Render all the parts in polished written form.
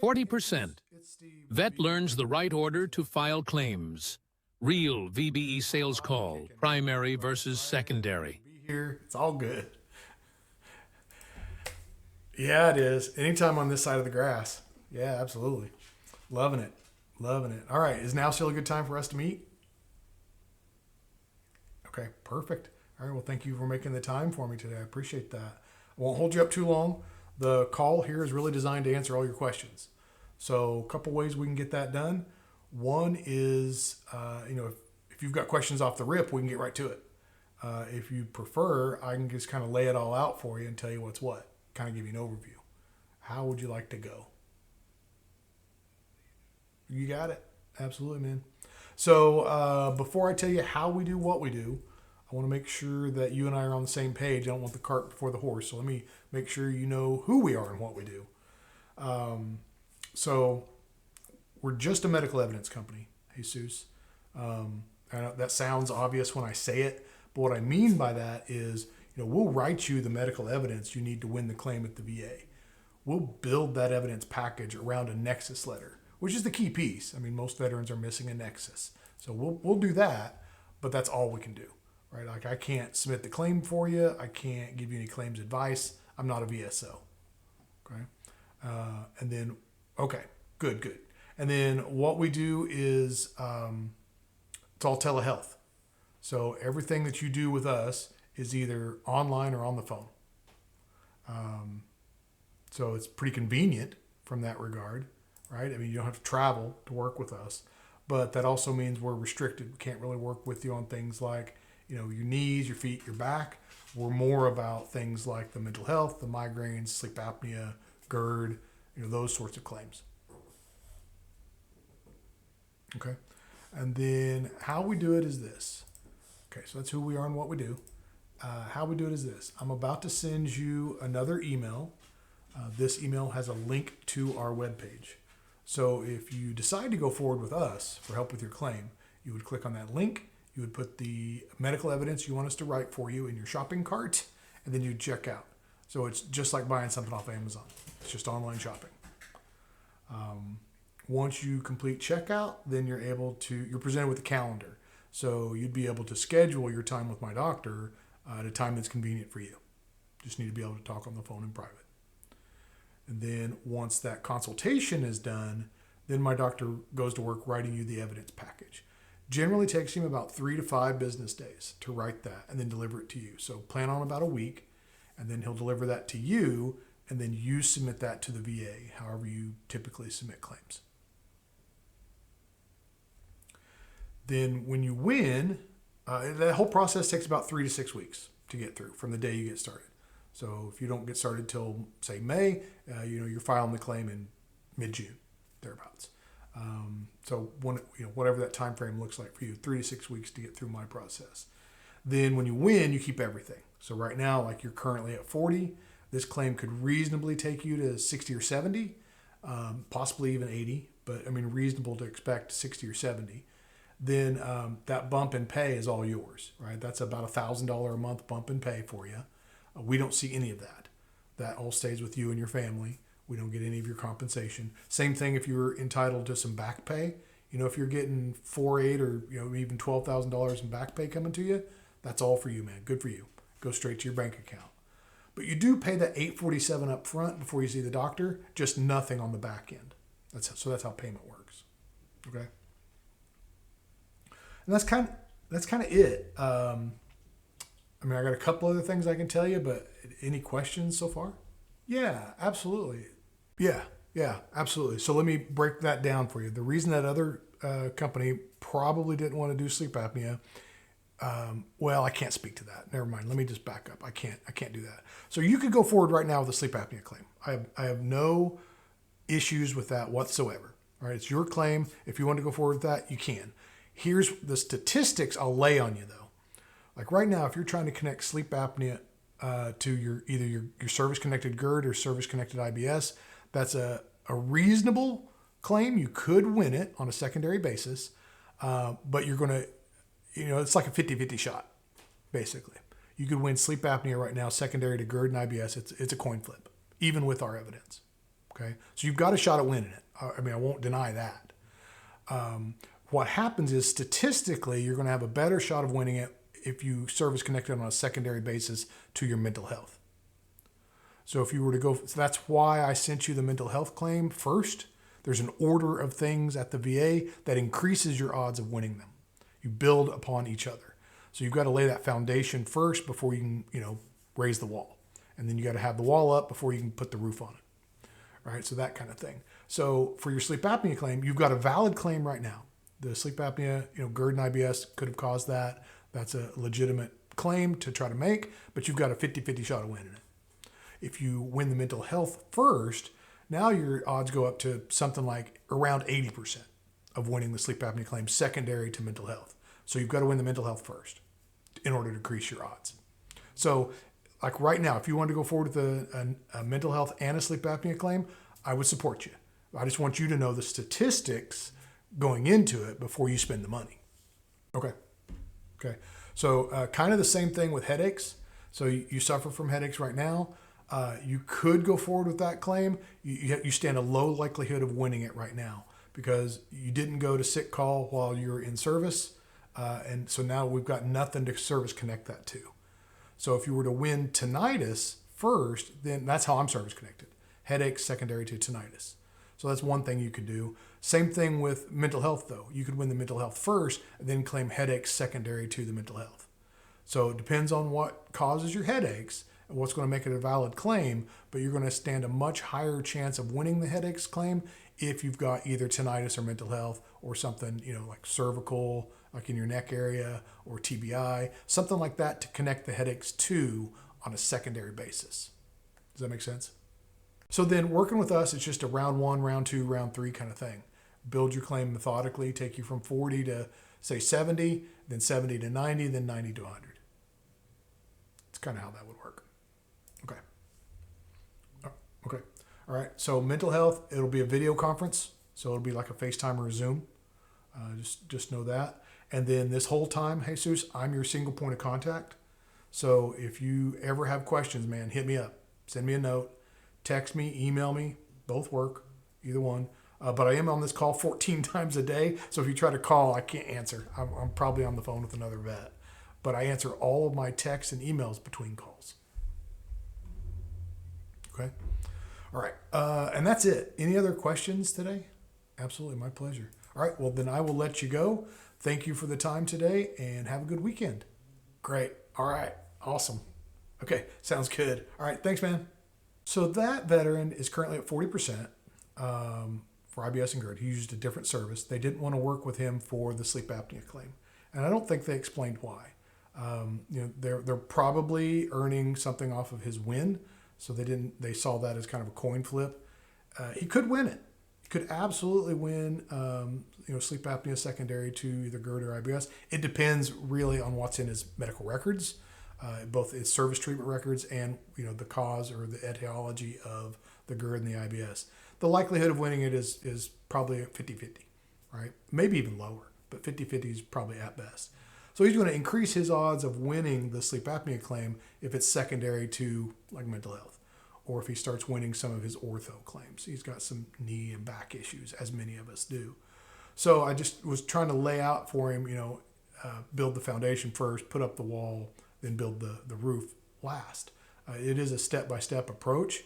40%. Vet learns the right order to file claims. Real VBE sales call, primary versus secondary. Be here. It's all good. Yeah, it is. Anytime on this side of the grass. Yeah, absolutely. Loving it. Loving it. All right. Is now still a good time for us to meet? Okay, perfect. All right. Well, thank you for making the time for me today. I appreciate that. I won't hold you up too long. The call here is really designed to answer all your questions. So a couple ways we can get that done. One is, if you've got questions off the rip, we can get right to it. If you prefer, I can just kind of lay it all out for you and tell you what's what, kind of give you an overview. How would you like to go? You got it. Absolutely, man. So before I tell you how we do what we do, I want to make sure that you and I are on the same page. I don't want the cart before the horse. So let me make sure you know who we are and what we do. So we're just a medical evidence company, Jesus. I know that sounds obvious when I say it, but what I mean by that is, we'll write you the medical evidence you need to win the claim at the VA. We'll build that evidence package around a Nexus letter, which is the key piece. I mean, most veterans are missing a Nexus. So we'll do that, but that's all we can do, right? Like I can't submit the claim for you. I can't give you any claims advice. I'm not a VSO, okay? And then, okay, good. And then what we do is it's all telehealth. So everything that you do with us is either online or on the phone. So it's pretty convenient from that regard, right? I mean, you don't have to travel to work with us, but that also means we're restricted. We can't really work with you on things like, your knees, your feet, your back. We're more about things like the mental health, the migraines, sleep apnea, GERD, those sorts of claims. Okay. And then how we do it is this. Okay, so that's who we are and what we do. How we do it is this. I'm about to send you another email. This email has a link to our webpage. So if you decide to go forward with us for help with your claim, you would click on that link. You would put the medical evidence you want us to write for you in your shopping cart, and then you check out. So it's just like buying something off Amazon. It's just online shopping. Once you complete checkout, then you're presented with a calendar. So you'd be able to schedule your time with my doctor at a time that's convenient for you. Just need to be able to talk on the phone in private. And then once that consultation is done, then my doctor goes to work writing you the evidence package. Generally takes him about 3 to 5 business days to write that and then deliver it to you. So plan on about a week, and then he'll deliver that to you, and then you submit that to the VA, however you typically submit claims. Then when you win, that whole process takes about 3 to 6 weeks to get through from the day you get started. So if you don't get started till, say, May, you're filing the claim in mid-June, thereabouts. So whatever that time frame looks like for you, 3 to 6 weeks to get through my process. Then when you win, you keep everything. So right now, like you're currently at 40, this claim could reasonably take you to 60 or 70, possibly even 80, but I mean reasonable to expect 60 or 70. Then that bump in pay is all yours, right? That's about $1,000 a month bump in pay for you. We don't see any of that. That all stays with you and your family. We don't get any of your compensation. Same thing if you're entitled to some back pay. If you're getting $4,800 or even $12,000 in back pay coming to you, that's all for you, man. Good for you. Go straight to your bank account. But you do pay that $847 up front before you see the doctor, just nothing on the back end. That's how payment works. Okay. And that's kind of it. I got a couple other things I can tell you, but any questions so far? Yeah, absolutely. Yeah, absolutely. So let me break that down for you. The reason that other company probably didn't want to do sleep apnea, I can't speak to that. Never mind. Let me just back up. I can't do that. So you could go forward right now with a sleep apnea claim. I have no issues with that whatsoever. All right, it's your claim. If you want to go forward with that, you can. Here's the statistics I'll lay on you though. Like right now, if you're trying to connect sleep apnea to either your service-connected GERD or service-connected IBS, that's a reasonable claim. You could win it on a secondary basis, but you're going to, it's like a 50-50 shot, basically. You could win sleep apnea right now, secondary to GERD and IBS. It's a coin flip, even with our evidence. Okay, so you've got a shot at winning it. I mean, I won't deny that. What happens is statistically, you're going to have a better shot of winning it if you service connected on a secondary basis to your mental health. So if you were to go, so that's why I sent you the mental health claim first. There's an order of things at the VA that increases your odds of winning them. You build upon each other. So you've got to lay that foundation first before you can, raise the wall. And then you got to have the wall up before you can put the roof on it. Right? So that kind of thing. So for your sleep apnea claim, you've got a valid claim right now. The sleep apnea, GERD and IBS could have caused that. That's a legitimate claim to try to make, but you've got a 50-50 shot of winning it. If you win the mental health first, now your odds go up to something like around 80% of winning the sleep apnea claim secondary to mental health. So you've got to win the mental health first in order to increase your odds. So like right now, if you want to go forward with a mental health and a sleep apnea claim, I would support you. I just want you to know the statistics going into it before you spend the money. Okay. So kind of the same thing with headaches. So you suffer from headaches right now. You could go forward with that claim. You stand a low likelihood of winning it right now because you didn't go to sick call while you're in service. And so now we've got nothing to service connect that to. So if you were to win tinnitus first, then that's how I'm service connected. Headaches secondary to tinnitus. So that's one thing you could do. Same thing with mental health though. You could win the mental health first and then claim headaches secondary to the mental health. So it depends on what causes your headaches and what's going to make it a valid claim, but you're going to stand a much higher chance of winning the headaches claim if you've got either tinnitus or mental health or something, like cervical, like in your neck area, or TBI, something like that to connect the headaches to on a secondary basis. Does that make sense? So then working with us, it's just a round 1, round 2, round 3 kind of thing. Build your claim methodically, take you from 40 to say 70, then 70 to 90, then 90 to 100. It's kind of how that would work. Okay. All right. So mental health, it'll be a video conference. So it'll be like a FaceTime or a Zoom. Just know that. And then this whole time, Jesus, I'm your single point of contact. So if you ever have questions, man, hit me up. Send me a note. Text me, email me. Both work. Either one. But I am on this call 14 times a day. So if you try to call, I can't answer. I'm probably on the phone with another vet. But I answer all of my texts and emails between calls. Okay. All right. And that's it. Any other questions today? Absolutely. My pleasure. All right. Well, then I will let you go. Thank you for the time today and have a good weekend. Great. All right. Awesome. Okay. Sounds good. All right. Thanks, man. So that veteran is currently at 40% for IBS and GERD. He used a different service. They didn't want to work with him for the sleep apnea claim. And I don't think they explained why. They're probably earning something off of his win. So they saw that as kind of a coin flip. He could win it. He could absolutely win, sleep apnea secondary to either GERD or IBS. It depends really on what's in his medical records, both his service treatment records and, the cause or the etiology of the GERD and the IBS. The likelihood of winning it is probably 50-50, right? Maybe even lower, but 50-50 is probably at best. So he's going to increase his odds of winning the sleep apnea claim if it's secondary to like mental health, or if he starts winning some of his ortho claims. He's got some knee and back issues, as many of us do. So I just was trying to lay out for him, build the foundation first, put up the wall, then build the roof last. It is a step-by-step approach.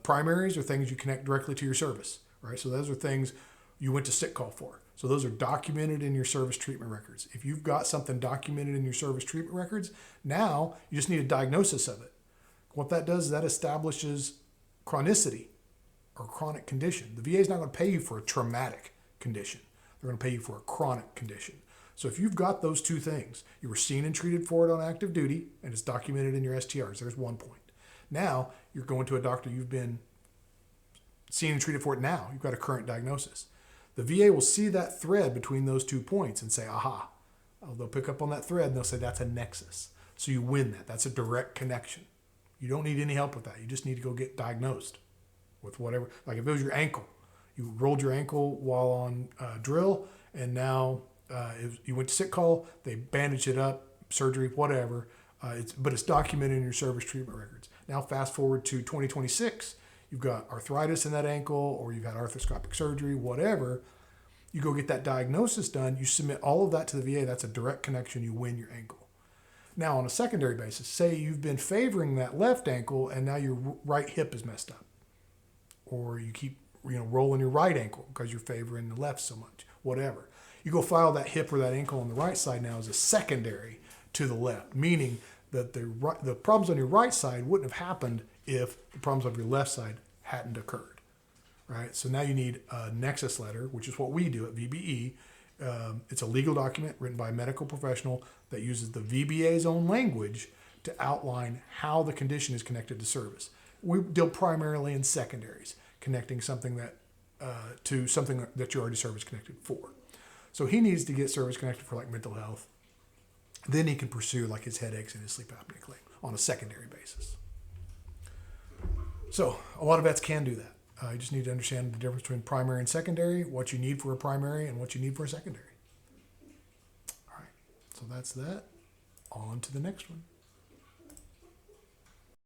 Primaries are things you connect directly to your service, right? So those are things you went to sick call for. So those are documented in your service treatment records. If you've got something documented in your service treatment records, now you just need a diagnosis of it. What that does is that establishes chronicity or chronic condition. The VA is not going to pay you for a traumatic condition. They're going to pay you for a chronic condition. So if you've got those two things, you were seen and treated for it on active duty, and it's documented in your STRs, there's one point. Now you're going to a doctor, you've been seen and treated for it now. You've got a current diagnosis. The VA will see that thread between those 2 points and say, aha. They'll pick up on that thread and they'll say that's a nexus. So you win that. That's a direct connection. You don't need any help with that. You just need to go get diagnosed with whatever. Like if it was your ankle, you rolled your ankle while on drill, and now you went to sick call, they bandaged it up, surgery, whatever. But it's documented in your service treatment records. Now fast forward to 2026, you've got arthritis in that ankle, or you've had arthroscopic surgery, whatever, you go get that diagnosis done, you submit all of that to the VA, that's a direct connection, you win your ankle. Now on a secondary basis, say you've been favoring that left ankle and now your right hip is messed up. Or you keep rolling your right ankle because you're favoring the left so much, whatever. You go file that hip or that ankle on the right side now as a secondary to the left, meaning that the problems on your right side wouldn't have happened if the problems on your left side hadn't occurred, right? So now you need a Nexus letter, which is what we do at VBE. It's a legal document written by a medical professional that uses the VBA's own language to outline how the condition is connected to service. We deal primarily in secondaries, connecting something that to something that you're already service connected for. So he needs to get service connected for like mental health. Then he can pursue like his headaches and his sleep apnea claim on a secondary basis. So a lot of vets can do that. You just need to understand the difference between primary and secondary, what you need for a primary and what you need for a secondary. All right, so that's that. On to the next one.